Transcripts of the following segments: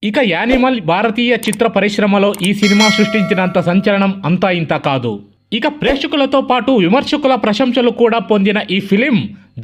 ఇక యానిమల్ భారతీయ చిత్ర పరిశ్రమలో ఈ సినిమా సృష్టించినంత సంచలనం అంతా ఇంత కాదు. ఇక ప్రేక్షకులతో పాటు విమర్శకుల ప్రశంసలు కూడా పొందిన ఈ ఫిలిం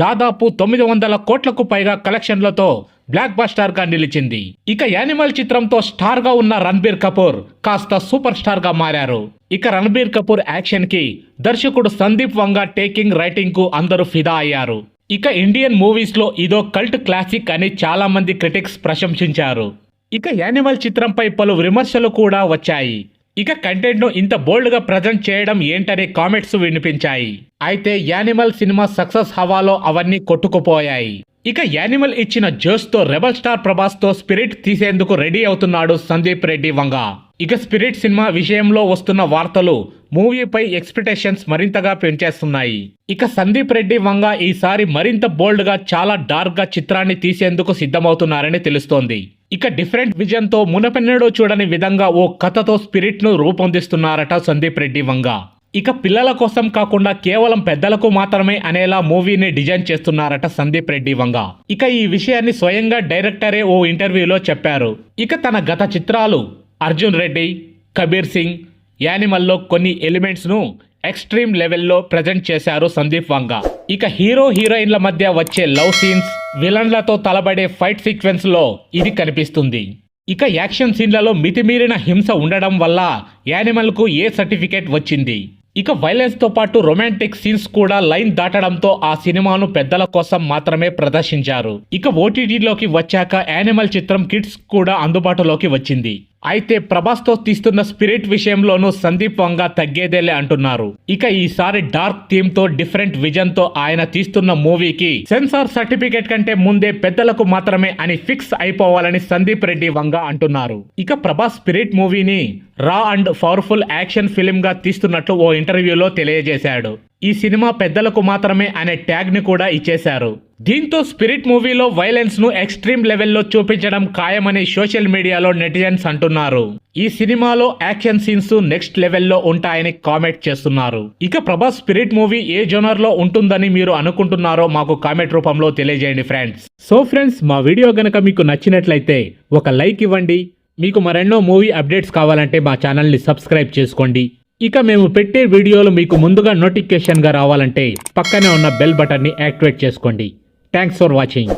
దాదాపు 900 కోట్లకు పైగా కలెక్షన్లతో బ్లాక్ బస్టర్ గా నిలిచింది. ఇక యానిమల్ చిత్రంతో స్టార్ గా ఉన్న రణబీర్ కపూర్ కాస్త సూపర్ స్టార్ గా మారారు. ఇక రణబీర్ కపూర్ యాక్షన్ కి దర్శకుడు సందీప్ వంగా టేకింగ్ రైటింగ్ కు అందరూ ఫిదా అయ్యారు. ఇక ఇండియన్ మూవీస్ లో ఇదో కల్ట్ క్లాసిక్ అని చాలా మంది క్రిటిక్స్ ప్రశంసించారు. ఇక యానిమల్ చిత్రంపై పలు విమర్శలు కూడా వచ్చాయి. ఇక కంటెంట్ ను ఇంత బోల్డ్ గా ప్రజెంట్ చేయడం ఏంటనే కామెంట్స్ వినిపించాయి. అయితే యానిమల్ సినిమా సక్సెస్ హవాలో అవన్నీ కొట్టుకుపోయాయి. ఇక యానిమల్ ఇచ్చిన జోష్ తో రెబల్ స్టార్ ప్రభాస్ తో స్పిరిట్ తీసేందుకు రెడీ అవుతున్నాడు సందీప్ రెడ్డి వంగా. ఇక స్పిరిట్ సినిమా విషయంలో వస్తున్న వార్తలు మూవీపై ఎక్స్పెక్టేషన్స్ మరింతగా పెంచేస్తున్నాయి. ఇక సందీప్ రెడ్డి వంగా ఈసారి మరింత బోల్డ్ గా చాలా డార్క్ గా చిత్రాన్ని తీసేందుకు సిద్ధమవుతున్నారని తెలుస్తోంది. ఇక డిఫరెంట్ విజన్ తో మునపెన్నడూ చూడని విధంగా ఓ కథతో స్పిరిట్ ను రూపొందిస్తున్నారట సందీప్ రెడ్డి వంగా. ఇక పిల్లల కోసం కాకుండా కేవలం పెద్దలకు మాత్రమే అనేలా మూవీని డిజైన్ చేస్తున్నారట సందీప్ రెడ్డి వంగా. ఇక ఈ విషయాన్ని స్వయంగా డైరెక్టరే ఓ ఇంటర్వ్యూలో చెప్పారు. ఇక తన గత చిత్రాలు అర్జున్ రెడ్డి, కబీర్ సింగ్, యానిమల్లో కొన్ని ఎలిమెంట్స్ ను ఎక్స్ట్రీమ్ లెవెల్లో ప్రజెంట్ చేశారు సందీప్ వంగా. ఇక హీరో హీరోయిన్ల మధ్య వచ్చే లవ్ సీన్స్, విలన్లతో తలబడే ఫైట్ సీక్వెన్స్ లో ఇది కనిపిస్తుంది. ఇక యాక్షన్ సీన్లలో మితిమీరిన హింస ఉండడం వల్ల యానిమల్ కు ఏ సర్టిఫికేట్ వచ్చింది. ఇక వైలెన్స్ తో పాటు రొమాంటిక్ సీన్స్ కూడా లైన్ దాటడంతో ఆ సినిమాను పెద్దల కోసం మాత్రమే ప్రదర్శించారు. ఇక ఓటీటీలోకి వచ్చాక యానిమల్ చిత్రం కిడ్స్ కూడా అందుబాటులోకి వచ్చింది. అయితే ప్రభాస్ తో తీస్తున్న స్పిరిట్ విషయంలోనూ సందీప్ వంగా తగ్గేదేలే అంటున్నారు. ఇక ఈసారి డార్క్ థీమ్ తో డిఫరెంట్ విజన్ తో ఆయన తీస్తున్న మూవీకి సెన్సార్ సర్టిఫికేట్ కంటే ముందే పెద్దలకు మాత్రమే అని ఫిక్స్ అయిపోవాలని సందీప్ రెడ్డి వంగా అంటున్నారు. ఇక ప్రభాస్ స్పిరిట్ మూవీని రా అండ్ పవర్ఫుల్ యాక్షన్ ఫిల్మ్ గా తీస్తున్నట్లు ఓ ఇంటర్వ్యూలో తెలియజేశాడు. ఈ సినిమా పెద్దలకు మాత్రమే అనే ట్యాగ్ ని కూడా ఇచ్చేశారు. దీంతో స్పిరిట్ మూవీలో వైలెన్స్ ను ఎక్స్ట్రీమ్ లెవెల్లో చూపించడం ఖాయమని సోషల్ మీడియాలో నెటిజన్స్ అంటున్నారు. ఈ సినిమాలో యాక్షన్ సీన్స్ నెక్స్ట్ లెవెల్లో ఉంటాయని కామెంట్ చేస్తున్నారు. ఇక ప్రభాస్ స్పిరిట్ మూవీ ఏ జోనర్ లో ఉంటుందని మీరు అనుకుంటున్నారో మాకు కామెంట్ రూపంలో తెలియజేయండి ఫ్రెండ్స్. సో ఫ్రెండ్స్, మా వీడియో గనక మీకు నచ్చినట్లయితే ఒక లైక్ ఇవ్వండి. మీకు మరెన్నో మూవీ అప్డేట్స్ కావాలంటే మా ఛానల్ని సబ్స్క్రైబ్ చేసుకోండి. ఇక మేము పెట్టే వీడియోలు మీకు ముందుగా నోటిఫికేషన్గా రావాలంటే పక్కనే ఉన్న బెల్ బటన్ని యాక్టివేట్ చేసుకోండి. Thanks for watching.